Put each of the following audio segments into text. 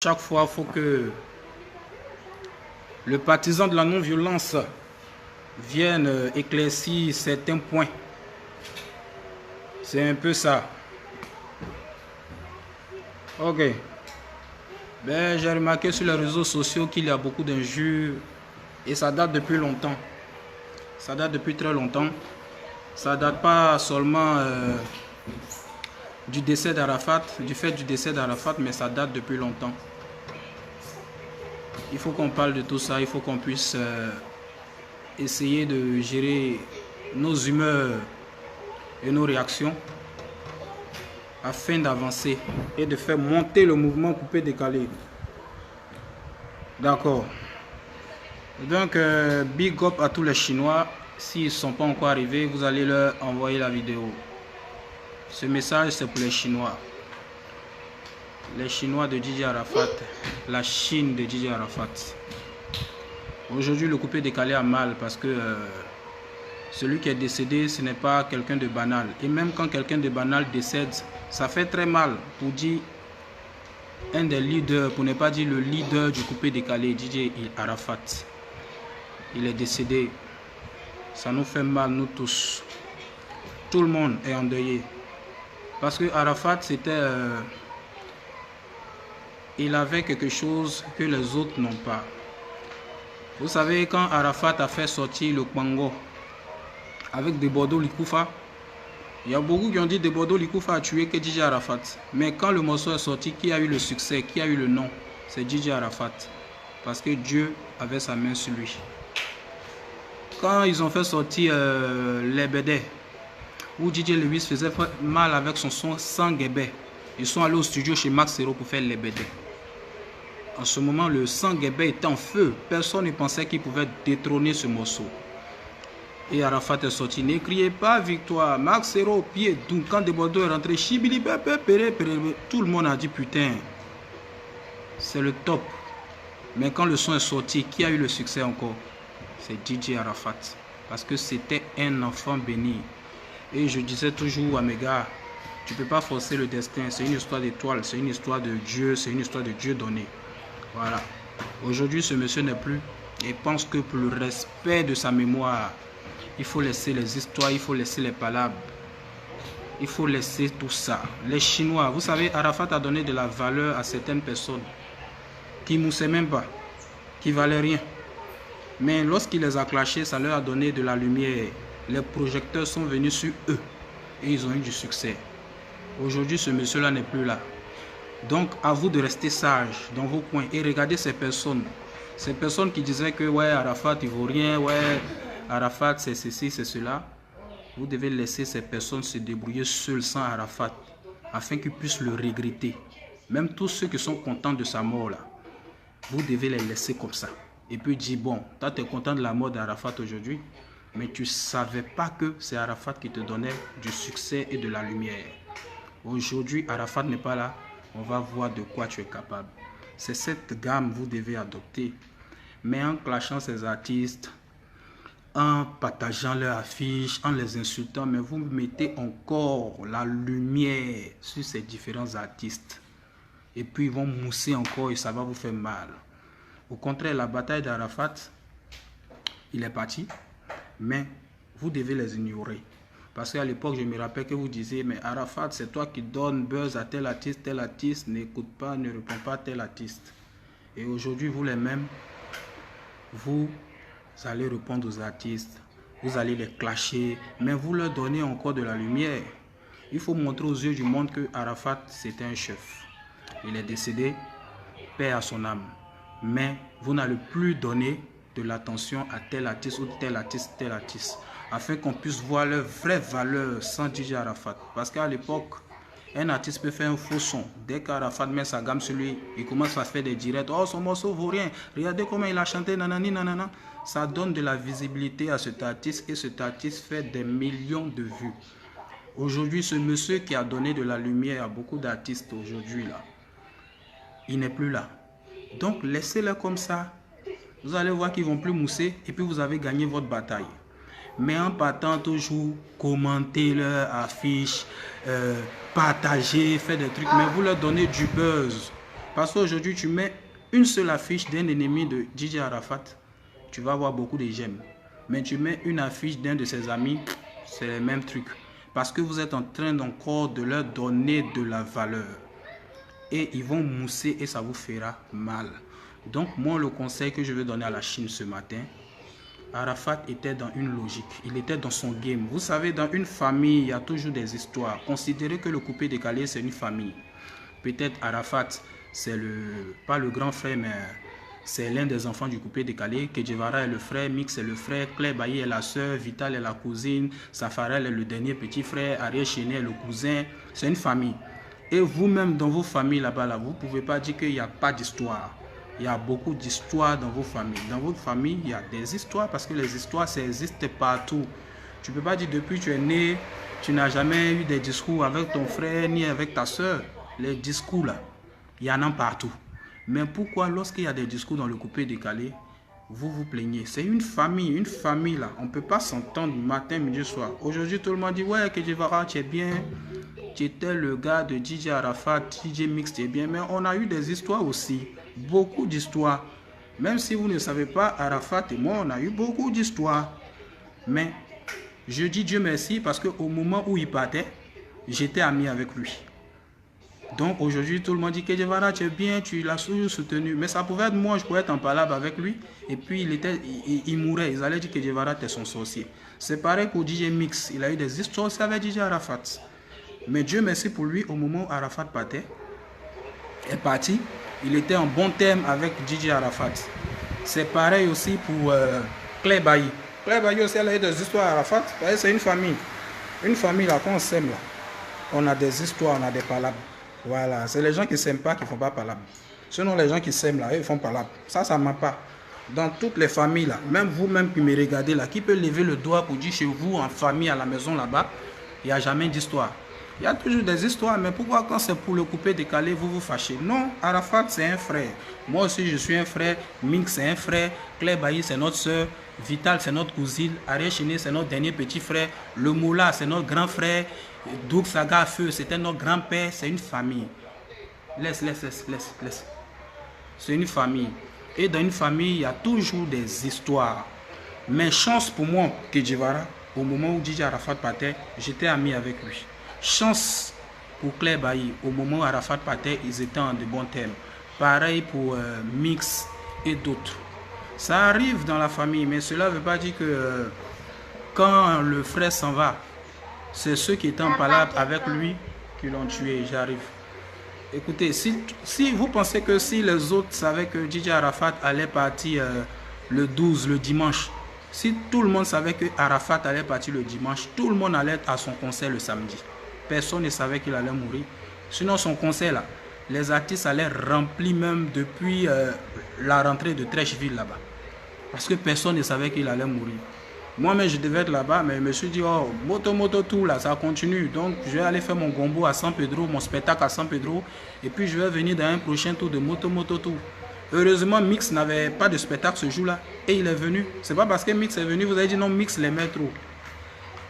Chaque fois, il faut que le partisan de la non-violence vienne éclaircir certains points. C'est un peu ça. Ok. Ben, j'ai remarqué sur les réseaux sociaux qu'il y a beaucoup d'injures et ça date depuis longtemps. Ça date depuis très longtemps. Ça date pas seulement du décès d'Arafat, du fait du décès d'Arafat, mais ça date depuis longtemps. Il faut qu'on parle de tout ça, il faut qu'on puisse essayer de gérer nos humeurs et nos réactions afin d'avancer et de faire monter le mouvement Coupé Décalé. D'accord. Donc, big up à tous les Chinois. S'ils ne sont pas encore arrivés, vous allez leur envoyer la vidéo. Ce message, c'est pour les Chinois. Les Chinois de Didier Arafat. La Chine de Didier Arafat. Aujourd'hui, le Coupé Décalé a mal parce que celui qui est décédé, ce n'est pas quelqu'un de banal. Et même quand quelqu'un de banal décède, ça fait très mal pour dire un des leaders, pour ne pas dire le leader du Coupé Décalé, Didier Arafat. Il est décédé. Ça nous fait mal, nous tous. Tout le monde est endeuillé. Parce que Arafat, c'était... il avait quelque chose que les autres n'ont pas. Vous savez, quand Arafat a fait sortir le Kwango avec Debodo Likoufa, il y a beaucoup qui ont dit Debodo Likoufa a tué que Didier Arafat. Mais quand le morceau est sorti, qui a eu le succès, qui a eu le nom, c'est Didier Arafat. Parce que Dieu avait sa main sur lui. Quand ils ont fait sortir les Bédés, où Didier Lewis faisait mal avec son son sans guébé, ils sont allés au studio chez Max Zero pour faire les Bédés. En ce moment, le sang guébé était en feu. Personne ne pensait qu'il pouvait détrôner ce morceau. Et Arafat est sorti. Ne criez pas victoire. Max Zero au pied. Donc quand Debodo est rentré, Chibili, tout le monde a dit putain, c'est le top. Mais quand le son est sorti, qui a eu le succès encore? C'est DJ Arafat. Parce que c'était un enfant béni. Et je disais toujours à mes gars, tu ne peux pas forcer le destin. C'est une histoire d'étoile, c'est une histoire de Dieu, c'est une histoire de Dieu donné. Voilà. Aujourd'hui, ce monsieur n'est plus. Et pense que pour le respect de sa mémoire, il faut laisser les histoires, il faut laisser les palabres. Il faut laisser tout ça. Les Chinois, vous savez, Arafat a donné de la valeur à certaines personnes qui ne moussaient même pas, qui ne valaient rien. Mais lorsqu'il les a clashés, ça leur a donné de la lumière. Les projecteurs sont venus sur eux et ils ont eu du succès. Aujourd'hui, ce monsieur-là n'est plus là. Donc, à vous de rester sage dans vos coins et regardez ces personnes. Ces personnes qui disaient que ouais, Arafat, il ne vaut rien, ouais, Arafat, c'est ceci, c'est cela. Vous devez laisser ces personnes se débrouiller seules sans Arafat afin qu'ils puissent le regretter. Même tous ceux qui sont contents de sa mort là, vous devez les laisser comme ça. Et puis dire, bon, toi tu es content de la mort d'Arafat aujourd'hui, mais tu ne savais pas que c'est Arafat qui te donnait du succès et de la lumière. Aujourd'hui, Arafat n'est pas là. On va voir de quoi tu es capable. C'est cette gamme que vous devez adopter. Mais en clashant ces artistes, en partageant leurs affiches, en les insultant, mais vous mettez encore la lumière sur ces différents artistes. Et puis ils vont mousser encore et ça va vous faire mal. Au contraire, la bataille d'Arafat, il est parti, mais vous devez les ignorer. Parce qu'à l'époque, je me rappelle que vous disiez, mais Arafat, c'est toi qui donnes buzz à tel artiste, n'écoute pas, ne répond pas à tel artiste. Et aujourd'hui, vous les mêmes, vous allez répondre aux artistes, vous allez les clasher, mais vous leur donnez encore de la lumière. Il faut montrer aux yeux du monde que Arafat, c'était un chef. Il est décédé, paix à son âme. Mais vous n'allez plus donner de l'attention à tel artiste ou tel artiste, afin qu'on puisse voir leur vraie valeur sans DJ Arafat. Parce qu'à l'époque, un artiste peut faire un faux son. Dès qu'Arafat met sa gamme sur lui, il commence à faire des directs. Oh, son morceau vaut rien. Regardez comment il a chanté, nanani, nanana. Ça donne de la visibilité à cet artiste et cet artiste fait des millions de vues. Aujourd'hui, ce monsieur qui a donné de la lumière à beaucoup d'artistes aujourd'hui, là, il n'est plus là. Donc, laissez-le comme ça. Vous allez voir qu'ils ne vont plus mousser et puis vous avez gagné votre bataille. Mais en partant toujours, commenter leur affiche, partager, faire des trucs, mais vous leur donnez du buzz. Parce qu'aujourd'hui, tu mets une seule affiche d'un ennemi de DJ Arafat, tu vas avoir beaucoup de j'aime. Mais tu mets une affiche d'un de ses amis, c'est le même truc. Parce que vous êtes en train encore de leur donner de la valeur. Et ils vont mousser et ça vous fera mal. Donc moi, le conseil que je vais donner à la Chine ce matin, Arafat était dans une logique, il était dans son game. Vous savez, dans une famille, il y a toujours des histoires. Considérez que le coupé décalé, c'est une famille. Peut-être Arafat, c'est pas le grand frère, mais c'est l'un des enfants du coupé décalé. Che Guevara est le frère, Mix est le frère, Claire Bailly est la soeur, Vital est la cousine, Safarel est le dernier petit frère, Ariel Chéné est le cousin. C'est une famille. Et vous-même, dans vos familles là-bas, vous ne pouvez pas dire qu'il n'y a pas d'histoire. Il y a beaucoup d'histoires dans vos familles. Dans votre famille, il y a des histoires parce que les histoires, ça existe partout. Tu ne peux pas dire depuis que tu es né, tu n'as jamais eu des discours avec ton frère ni avec ta soeur. Les discours là, il y en a partout. Mais pourquoi lorsqu'il y a des discours dans le coupé décalé, vous vous plaignez? C'est une famille là. On ne peut pas s'entendre matin, midi, soir. Aujourd'hui, tout le monde dit, ouais, que Guevara, tu es bien. Tu étais le gars de DJ Arafat, DJ Mix, tu es bien. Mais on a eu des histoires aussi. Beaucoup d'histoires. Même si vous ne savez pas, Arafat et moi, on a eu beaucoup d'histoires. Mais je dis Dieu merci parce qu'au moment où il partait, j'étais ami avec lui. Donc aujourd'hui, tout le monde dit que Guevara, tu es bien, tu l'as toujours soutenu. Mais ça pouvait être moi, je pouvais être en palabre avec lui. Et puis il mourait. Ils allaient dire que Guevara était son sorcier. C'est pareil pour DJ Mix. Il a eu des histoires aussi avec DJ Arafat. Mais Dieu merci pour lui, au moment où Arafat partait, est parti. Il était en bon terme avec DJ Arafat. C'est pareil aussi pour Claire Bailly. Claire Bailly aussi, elle a eu des histoires à Arafat. C'est une famille. Une famille là, quand on s'aime là, on a des histoires, on a des palabres. Voilà, c'est les gens qui ne s'aiment pas qui ne font pas palabre. Sinon, les gens qui s'aiment là, ils font palabre. Ça ne m'a pas. Dans toutes les familles là, même vous-même qui me regardez là, qui peut lever le doigt pour dire chez vous, en famille, à la maison là-bas, il n'y a jamais d'histoire. Il y a toujours des histoires, mais pourquoi quand c'est pour le couper décalé, vous vous fâchez? Non, Arafat c'est un frère. Moi aussi je suis un frère, Mink c'est un frère, Claire Bailly c'est notre soeur, Vital c'est notre cousine, Ariel Chéné c'est notre dernier petit frère, le Moula c'est notre grand frère, Doug Saga Feu c'était notre grand-père, c'est une famille. Laisse. C'est une famille. Et dans une famille, il y a toujours des histoires. Mais chance pour moi, que Guevara, au moment où DJ Arafat partait, j'étais ami avec lui. Chance pour Claire Bailly, au moment où Arafat partait, ils étaient en de bons termes. Pareil pour Mix et d'autres. Ça arrive dans la famille, mais cela ne veut pas dire que quand le frère s'en va, c'est ceux qui étaient en palabre avec lui qui l'ont tué. J'arrive. Écoutez, si vous pensez que si les autres savaient que DJ Arafat allait partir le 12, le dimanche, si tout le monde savait que Arafat allait partir le dimanche, tout le monde allait être à son concert le samedi. Personne ne savait qu'il allait mourir. Sinon, son concert là, les artistes allaient remplir même depuis la rentrée de Trècheville là-bas. Parce que personne ne savait qu'il allait mourir. Moi-même, je devais être là-bas, mais je me suis dit, oh, moto, tout là, ça continue. Donc, je vais aller faire mon gombo à San Pedro, mon spectacle à San Pedro. Et puis, je vais venir dans un prochain tour de moto, tout. Heureusement, Mix n'avait pas de spectacle ce jour-là. Et il est venu. C'est pas parce que Mix est venu, vous avez dit non, Mix les met trop.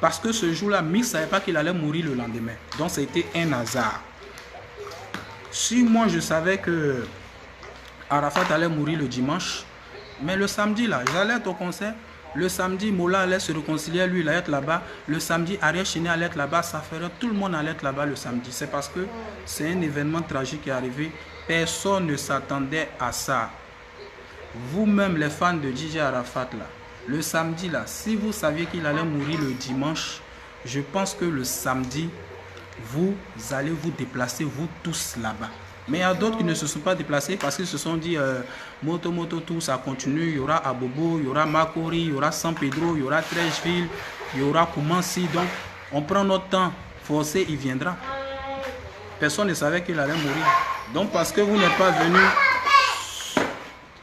Parce que ce jour-là, Mix ne savait pas qu'il allait mourir le lendemain. Donc, c'était un hasard. Si moi, je savais que Arafat allait mourir le dimanche, mais le samedi, là, j'allais être au concert. Le samedi, Mola allait se réconcilier, lui, il allait être là-bas. Le samedi, Ariel Chéné allait être là-bas. Ça ferait tout le monde allait être là-bas le samedi. C'est parce que c'est un événement tragique qui est arrivé. Personne ne s'attendait à ça. Vous-même, les fans de DJ Arafat, là, le samedi, là, si vous saviez qu'il allait mourir le dimanche, je pense que le samedi, vous allez vous déplacer, vous tous là-bas. Mais il y a d'autres qui ne se sont pas déplacés parce qu'ils se sont dit moto, tout, ça continue. Il y aura Abobo, il y aura Makori, il y aura San Pedro, il y aura Trècheville, il y aura Koumansi. Donc, on prend notre temps. Forcé, il viendra. Personne ne savait qu'il allait mourir. Donc, parce que vous n'êtes pas venu... C'est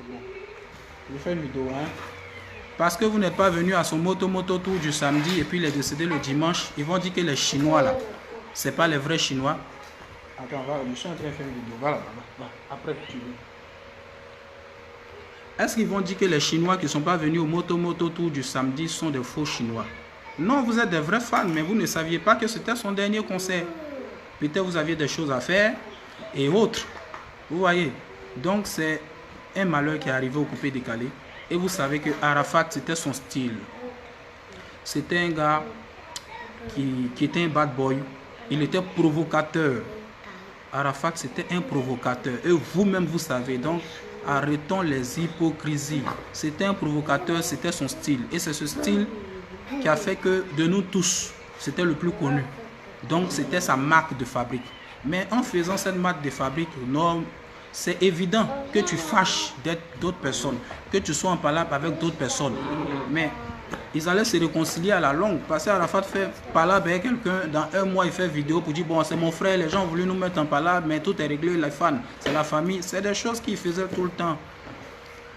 bon. Je fais une vidéo, hein. Parce que vous n'êtes pas venu à son moto tour du samedi et puis il est décédé le dimanche, ils vont dire que les Chinois, là, c'est pas les vrais Chinois. Attends, voilà, je suis en train de faire une vidéo. Voilà. Après, tu veux. Est-ce qu'ils vont dire que les Chinois qui ne sont pas venus au moto tour du samedi sont des faux Chinois? Non, vous êtes des vrais fans, mais vous ne saviez pas que c'était son dernier concert. Peut-être vous aviez des choses à faire et autres. Vous voyez? Donc c'est un malheur qui est arrivé au coupé décalé. Et vous savez que Arafat, c'était son style. C'était un gars qui était un bad boy. Il était provocateur. Arafat, c'était un provocateur. Et vous-même, vous savez. Donc, arrêtons les hypocrisies. C'était un provocateur, c'était son style. Et c'est ce style qui a fait que de nous tous, c'était le plus connu. Donc, c'était sa marque de fabrique. Mais en faisant cette marque de fabrique, non, c'est évident que tu fâches d'autres personnes, que tu sois en palabre avec d'autres personnes. Mais ils allaient se réconcilier à la longue. Parce qu'Arafat fait palabre avec quelqu'un, dans un mois il fait vidéo pour dire bon c'est mon frère, les gens ont voulu nous mettre en palabre, mais tout est réglé, les fans, c'est la famille. C'est des choses qu'il faisait tout le temps.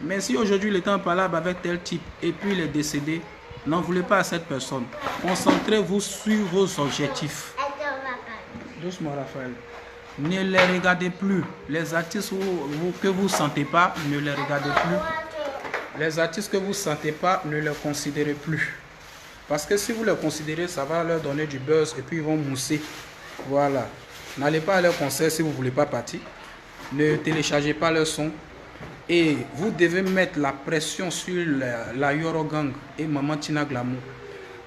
Mais si aujourd'hui il est en palabre avec tel type et puis il est décédé, n'en voulez pas à cette personne. Concentrez-vous sur vos objectifs. Doucement Raphaël. Ne les regardez plus. Les artistes que vous ne sentez pas, ne les regardez plus. Les artistes que vous ne sentez pas, ne les considérez plus. Parce que si vous les considérez, ça va leur donner du buzz et puis ils vont mousser. Voilà. N'allez pas à leur concert si vous ne voulez pas partir. Ne téléchargez pas leur son. Et vous devez mettre la pression sur la Yoro Gang et Maman Tina Glamour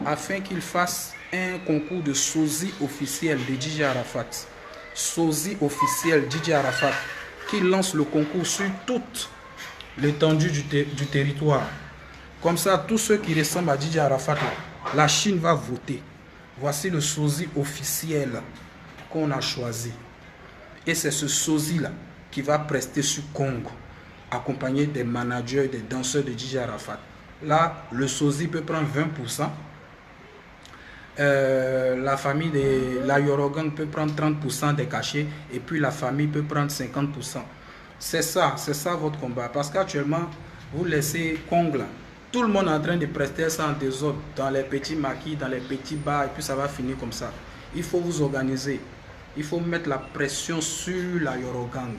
afin qu'ils fassent un concours de sosie officiel de DJ Arafat. Sosie officiel DJ Arafat qui lance le concours sur toute l'étendue du territoire. Comme ça, tous ceux qui ressemblent à DJ Arafat, la Chine va voter. Voici le sosie officiel qu'on a choisi. Et c'est ce sosie-là qui va prester sur Congo, accompagné des managers et des danseurs de DJ Arafat. Là, le sosie peut prendre 20%. La famille de la Yorogang peut prendre 30% des cachets et puis la famille peut prendre 50%. C'est ça votre combat. Parce qu'actuellement, vous laissez Congo, tout le monde est en train de prester ça en désordre, dans les petits maquis, dans les petits bars, et puis ça va finir comme ça. Il faut vous organiser. Il faut mettre la pression sur la Yorogang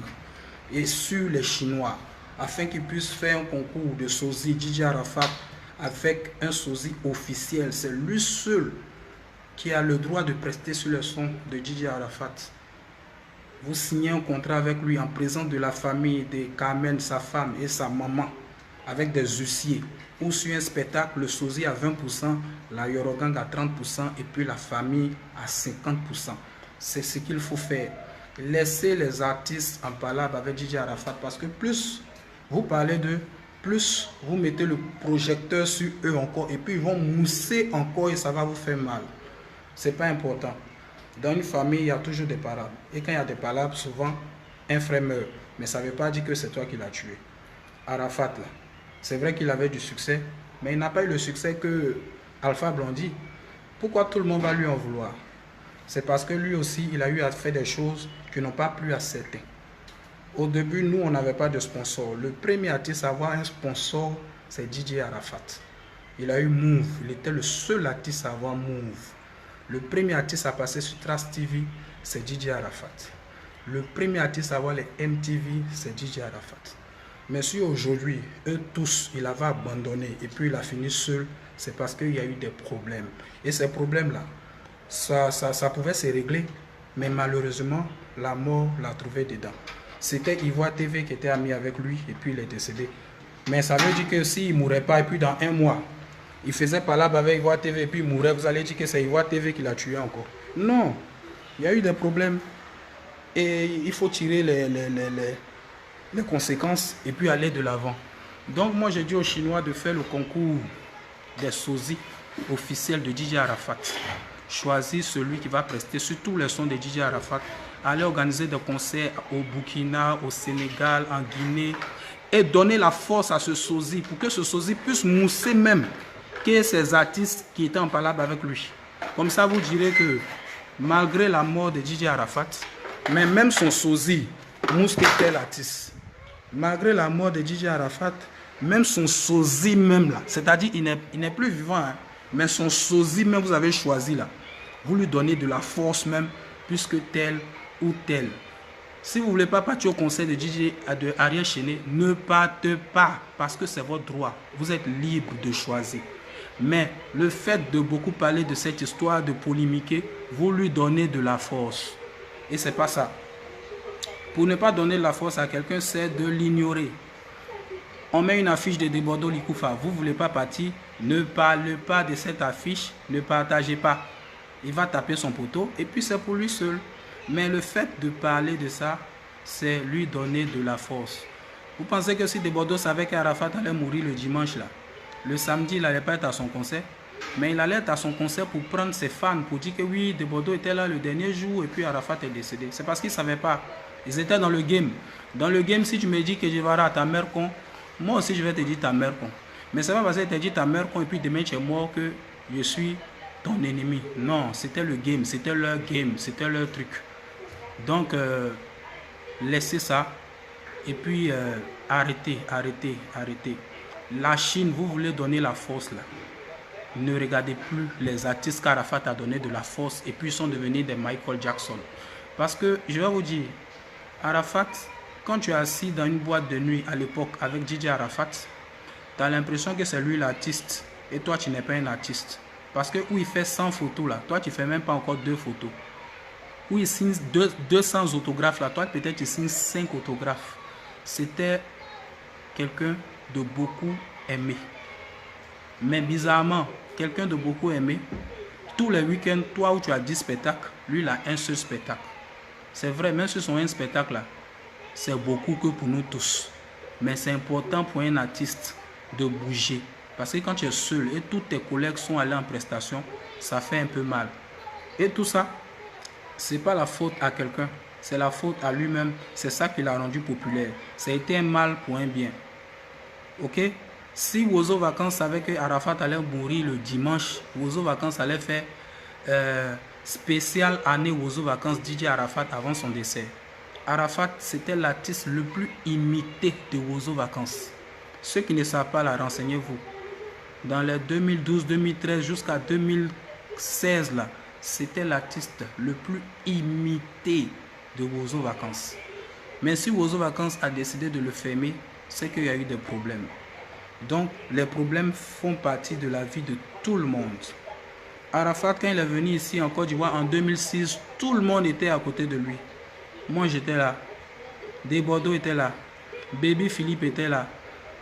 et sur les Chinois afin qu'ils puissent faire un concours de sosie DJ Arafat avec un sosie officiel. C'est lui seul qui a le droit de prester sur le son de DJ Arafat. Vous signez un contrat avec lui en présence de la famille de Carmen, sa femme et sa maman, avec des huissiers. Ou sur un spectacle, le sosie à 20%, la Yorogang à 30% et puis la famille à 50%. C'est ce qu'il faut faire. Laissez les artistes en palabre avec DJ Arafat parce que plus vous parlez d'eux, plus vous mettez le projecteur sur eux encore et puis ils vont mousser encore et ça va vous faire mal. C'est pas important. Dans une famille, il y a toujours des palabres. Et quand il y a des palabres, souvent, un frère meurt. Mais ça ne veut pas dire que c'est toi qui l'as tué. Arafat, là, c'est vrai qu'il avait du succès, mais il n'a pas eu le succès que Alpha Blondy. Pourquoi tout le monde va lui en vouloir? C'est parce que lui aussi, il a eu à faire des choses qui n'ont pas plu à certains. Au début, nous, on n'avait pas de sponsor. Le premier artiste à avoir un sponsor, c'est DJ Arafat. Il a eu Move. Il était le seul artiste à avoir Move. Le premier artiste à passer sur Trace TV, c'est DJ Arafat. Le premier artiste à avoir les MTV, c'est DJ Arafat. Mais si aujourd'hui, eux tous, il avait abandonné et puis il a fini seul, c'est parce qu'il y a eu des problèmes. Et ces problèmes-là, ça pouvait se régler, mais malheureusement, la mort l'a trouvé dedans. C'était Ivoire TV qui était ami avec lui et puis il est décédé. Mais ça veut dire que s'il ne mourrait pas et puis dans un mois, il faisait palabre avec Ivoire TV et puis il mourait, vous allez dire que c'est Ivoire TV qui l'a tué encore. Non, il y a eu des problèmes et il faut tirer les conséquences et puis aller de l'avant. Donc moi j'ai dit aux Chinois de faire le concours des sosies officiels de DJ Arafat. Choisir celui qui va prester sur tous les sons de DJ Arafat. Aller organiser des concerts au Burkina, au Sénégal, en Guinée et donner la force à ce sosie pour que ce sosie puisse mousser même que ces artistes qui étaient en palabre avec lui. Comme ça, vous direz que malgré la mort de DJ Arafat, mais même son sosie mousse que tel artiste. Malgré la mort de DJ Arafat, même son sosie même là, c'est-à-dire il n'est plus vivant, hein, mais son sosie même vous avez choisi là, vous lui donnez de la force même, puisque tel ou tel. Si vous ne voulez pas partir au concert de DJ de Ariel Chené, ne partez pas, parce que c'est votre droit. Vous êtes libre de choisir. Mais le fait de beaucoup parler de cette histoire, de polémiquer, vous lui donnez de la force. Et c'est pas ça. Pour ne pas donner la force à quelqu'un, c'est de l'ignorer. On met une affiche de Debordo Likoufa. Vous ne voulez pas partir, ne parlez pas de cette affiche, ne partagez pas. Il va taper son poteau et puis c'est pour lui seul. Mais le fait de parler de ça, c'est lui donner de la force. Vous pensez que si Debordo savait qu'Arafat allait mourir le dimanche, là, le samedi, il n'allait pas être à son concert, mais il allait être à son concert pour prendre ses fans, pour dire que oui, Debordo était là le dernier jour et puis Arafat est décédé. C'est parce qu'ils ne savaient pas. Ils étaient dans le game. Dans le game, si tu me dis que je vais à ta mère con, moi aussi je vais te dire ta mère con. Mais c'est pas parce que tu as dit ta mère con et puis demain tu es mort que je suis ton ennemi. Non, c'était le game, c'était leur game, c'était leur truc. Donc, laissez ça et puis arrêtez. La Chine, vous voulez donner la force là. Ne regardez plus les artistes qu'Arafat a donné de la force et puis ils sont devenus des Michael Jackson. Parce que, je vais vous dire, Arafat, quand tu es assis dans une boîte de nuit à l'époque avec DJ Arafat, tu as l'impression que c'est lui l'artiste et toi tu n'es pas un artiste. Parce que où il fait 100 photos là, toi tu ne fais même pas encore 2 photos. Où il signe 200 autographes là, toi peut-être tu signes 5 autographes. C'était quelqu'un de beaucoup aimé. Mais bizarrement, quelqu'un de beaucoup aimé, tous les week-ends, toi où tu as 10 spectacles, lui il a un seul spectacle. C'est vrai, même sur son un spectacle là, c'est beaucoup que pour nous tous. Mais c'est important pour un artiste de bouger. Parce que quand tu es seul et tous tes collègues sont allés en prestation, ça fait un peu mal. Et tout ça, c'est pas la faute à quelqu'un, c'est la faute à lui-même. C'est ça qui l'a rendu populaire. Ça a été un mal pour un bien. Ok? Si Wozo Vacances savait que Arafat allait mourir le dimanche, Wozo Vacances allait faire spécial année Wozo Vacances DJ Arafat avant son décès. Arafat, c'était l'artiste le plus imité de Wozo Vacances. Ceux qui ne savent pas, là, renseignez-vous. Dans les 2012, 2013 jusqu'à 2016, là, c'était l'artiste le plus imité de Wozo Vacances. Mais si Wozo Vacances a décidé de le fermer, c'est qu'il y a eu des problèmes. Donc, les problèmes font partie de la vie de tout le monde. Arafat, quand il est venu ici en Côte d'Ivoire en 2006, tout le monde était à côté de lui. Moi, j'étais là. Debordo était là. Baby Philippe était là.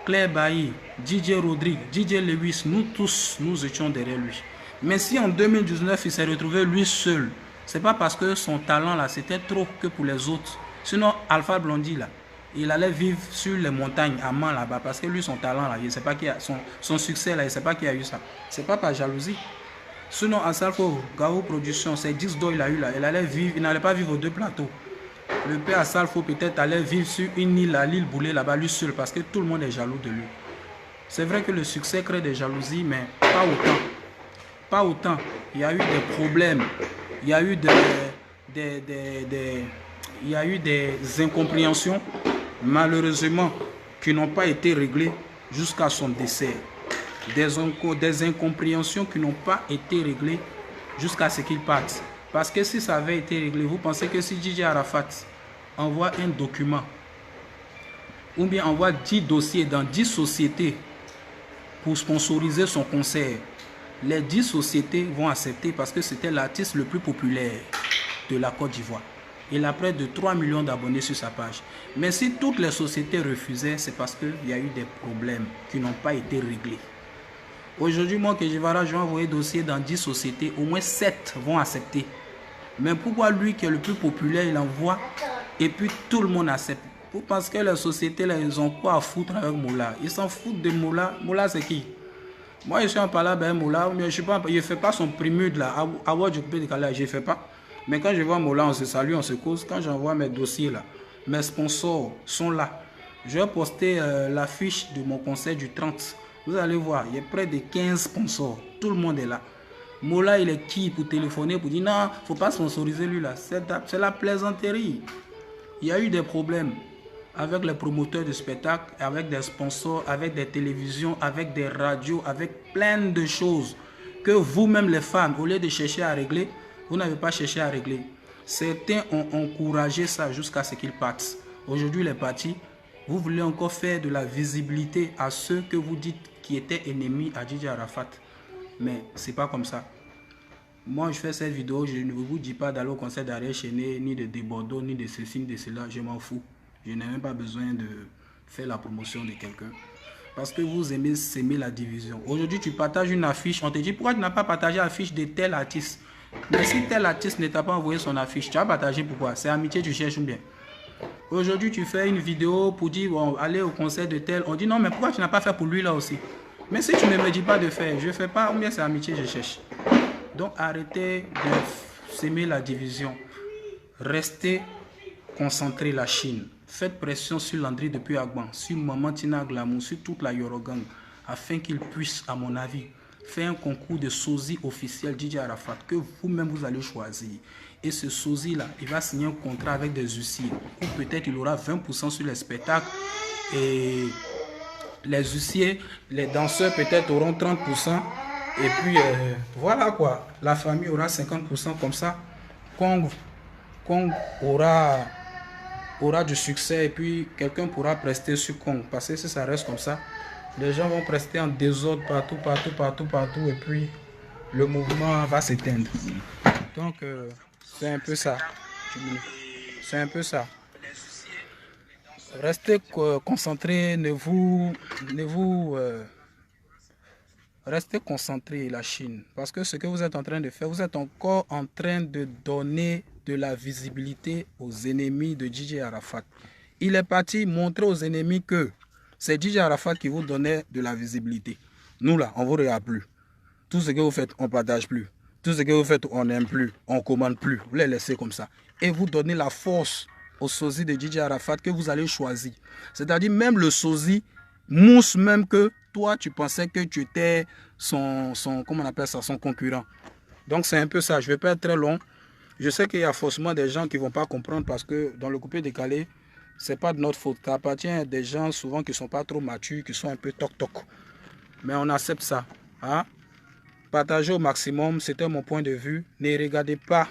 Claire Bailly, DJ Rodrigue, DJ Lewis, nous tous, nous étions derrière lui. Mais si en 2019, il s'est retrouvé lui seul, c'est pas parce que son talent là, c'était trop que pour les autres. Sinon, Alpha Blondy là, il allait vivre sur les montagnes à Mans là-bas parce que lui, son talent là, il ne sait pas qui a son succès là, il ne sait pas qui a eu ça. C'est pas par jalousie. Sinon, à Salfo, Gao Production, c'est 10 dollars il a eu là, il allait vivre, il n'allait pas vivre aux 2 plateaux. Le père à Salfo peut-être allait vivre sur une île à l'île Boulay là-bas lui seul parce que tout le monde est jaloux de lui. C'est vrai que le succès crée des jalousies, mais pas autant. Pas autant. Il y a eu des problèmes. Il y a eu des incompréhensions, malheureusement, qui n'ont pas été réglées jusqu'à son décès. Des incompréhensions qui n'ont pas été réglées jusqu'à ce qu'il parte. Parce que si ça avait été réglé, vous pensez que si DJ Arafat envoie un document ou bien envoie 10 dossiers dans 10 sociétés pour sponsoriser son concert, les 10 sociétés vont accepter parce que c'était l'artiste le plus populaire de la Côte d'Ivoire. Il a près de 3 millions d'abonnés sur sa page. Mais si toutes les sociétés refusaient, c'est parce qu'il y a eu des problèmes qui n'ont pas été réglés. Aujourd'hui, moi, que je vais envoyer dossier dans 10 sociétés, au moins 7 vont accepter. Mais pourquoi lui qui est le plus populaire, il envoie et puis tout le monde accepte? Parce que les sociétés, là, ils ont quoi à foutre avec Moula? Ils s'en foutent de Moula. Moula, c'est qui? Moi, je suis en parlant avec Moula, mais je ne fais pas son primude là. À voir du coupé de Calais, je ne fais pas. Mais quand je vois Moula, on se salue, on se cause. Quand j'envoie mes dossiers là, mes sponsors sont là. Je vais poster l'affiche de mon concert du 30. Vous allez voir, il y a près de 15 sponsors. Tout le monde est là. Moula, il est qui pour téléphoner, pour dire non, il ne faut pas sponsoriser lui là. C'est la plaisanterie. Il y a eu des problèmes avec les promoteurs de spectacles, avec des sponsors, avec des télévisions, avec des radios, avec plein de choses que vous-même les fans, au lieu de chercher à régler, vous n'avez pas cherché à régler. Certains ont encouragé ça jusqu'à ce qu'ils partent. Aujourd'hui, les partis, vous voulez encore faire de la visibilité à ceux que vous dites qui étaient ennemis à DJ Arafat. Mais ce n'est pas comme ça. Moi, je fais cette vidéo, je ne vous dis pas d'aller au concert d'Ariel Chéné, ni de Desbordeaux, ni de ceci, ni de cela. Je m'en fous. Je n'ai même pas besoin de faire la promotion de quelqu'un. Parce que vous aimez s'aimer la division. Aujourd'hui, tu partages une affiche. On te dit, pourquoi tu n'as pas partagé l'affiche de tel artiste? Mais si tel artiste ne t'a pas envoyé son affiche, tu as partagé pourquoi? C'est amitié, tu cherches ou bien? Aujourd'hui, tu fais une vidéo pour dire, bon, allez au concert de tel. On dit, non, mais pourquoi tu n'as pas fait pour lui là aussi? Mais si tu ne me dis pas de faire, je ne fais pas, ou bien c'est amitié, je cherche. Donc, arrêtez de s'aimer la division. Restez concentrés, la Chine. Faites pression sur Landry depuis Agban, sur Maman Tina Glamour, sur toute la Yorogang, afin qu'ils puissent, à mon avis, faire un concours de sosie officiel DJ Arafat, que vous-même vous allez choisir. Et ce sosie-là, il va signer un contrat avec des huissiers, ou peut-être il aura 20% sur les spectacles, et les huissiers, les danseurs peut-être auront 30%, et puis voilà quoi, la famille aura 50% comme ça. Kong aura du succès et puis quelqu'un pourra prester sur Kong. Parce que si ça reste comme ça, les gens vont prester en désordre partout et puis le mouvement va s'éteindre. Donc c'est un peu ça. C'est un peu ça. Restez concentrés, restez concentrés, la Chine. Parce que ce que vous êtes en train de faire, vous êtes encore en train de donner de la visibilité aux ennemis de DJ Arafat. Il est parti montrer aux ennemis que c'est DJ Arafat qui vous donnait de la visibilité. Nous là, on ne vous regarde plus. Tout ce que vous faites, on ne partage plus. Tout ce que vous faites, on n'aime plus. On ne commande plus. Vous les laissez comme ça. Et vous donnez la force au sosie de DJ Arafat que vous allez choisir. C'est-à-dire même le sosie mousse même que toi, tu pensais que tu étais son comment on appelle ça, son concurrent. Donc c'est un peu ça. Je ne vais pas être très long. Je sais qu'il y a forcément des gens qui ne vont pas comprendre parce que dans le coupé décalé, ce n'est pas de notre faute. Ça appartient à des gens souvent qui ne sont pas trop matures, qui sont un peu toc-toc. Mais on accepte ça. Hein? Partagez au maximum, c'était mon point de vue. Ne regardez pas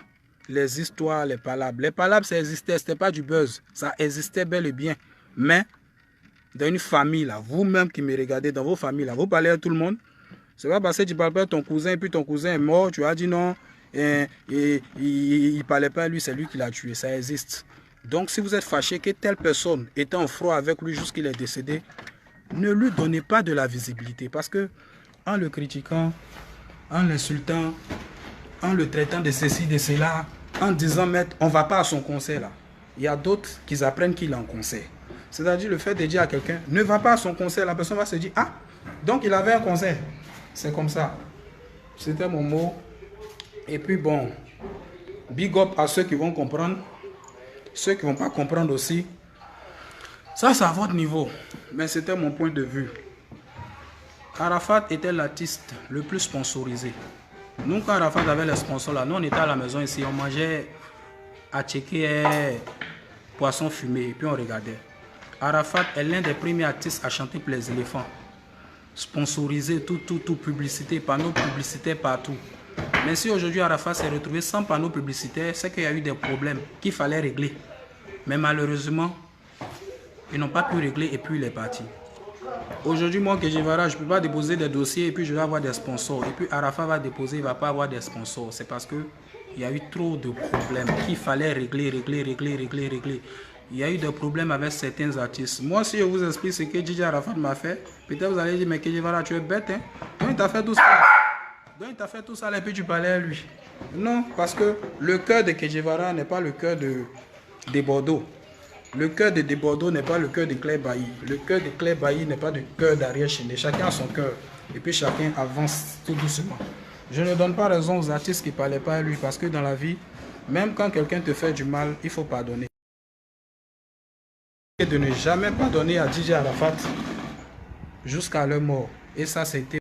les histoires, les palabres. Les palabres, ça existait, ce n'était pas du buzz. Ça existait bel et bien. Mais dans une famille, là, vous-même qui me regardez, dans vos familles, là, vous parlez à tout le monde. C'est pas parce que tu parles pas à ton cousin et puis ton cousin est mort, tu as dit non. Et il ne parlait pas à lui, c'est lui qui l'a tué. Ça existe. Donc si vous êtes fâché que telle personne était en froid avec lui jusqu'il est décédé, ne lui donnez pas de la visibilité. Parce que en le critiquant, en l'insultant, en le traitant de ceci, de cela, en disant maître, on ne va pas à son concert là. Il y a d'autres qui apprennent qu'il est en concert. C'est-à-dire le fait de dire à quelqu'un, ne va pas à son concert, la personne va se dire, ah, donc il avait un concert. C'est comme ça. C'était mon mot. Et puis bon, big up à ceux qui vont comprendre. Ceux qui ne vont pas comprendre aussi. Ça, c'est à votre niveau. Mais c'était mon point de vue. Arafat était l'artiste le plus sponsorisé. Nous, quand Arafat avait les sponsors là, nous on était à la maison ici, on mangeait à checker poisson fumé et puis on regardait. Arafat est l'un des premiers artistes à chanter pour les éléphants. Sponsorisé, tout, publicité, panneaux publicitaires partout. Mais si aujourd'hui Arafat s'est retrouvé sans panneaux publicitaires, c'est qu'il y a eu des problèmes qu'il fallait régler. Mais malheureusement, ils n'ont pas pu régler et puis il est parti. Aujourd'hui, moi, que je ne peux pas déposer des dossiers et puis je vais avoir des sponsors. Et puis Arafat va déposer, il ne va pas avoir des sponsors. C'est parce qu'il y a eu trop de problèmes qu'il fallait régler. Il y a eu des problèmes avec certains artistes. Moi, si je vous explique ce que DJ Arafat m'a fait, peut-être vous allez dire, mais Kejivara, tu es bête, hein? Donc il t'a fait tout ça. Donc il t'a fait tout ça et puis tu parlais à lui. Non, parce que le cœur de Kejivara n'est pas le cœur de Bordeaux. Le cœur de Bordeaux n'est pas le cœur de Claire Bailly. Le cœur de Claire Bailly n'est pas le cœur d'Ariel Chéné. Chacun a son cœur. Et puis chacun avance tout doucement. Je ne donne pas raison aux artistes qui ne parlaient pas à lui. Parce que dans la vie, même quand quelqu'un te fait du mal, il faut pardonner. Et de ne jamais pardonner à DJ Arafat jusqu'à leur mort. Et ça, c'était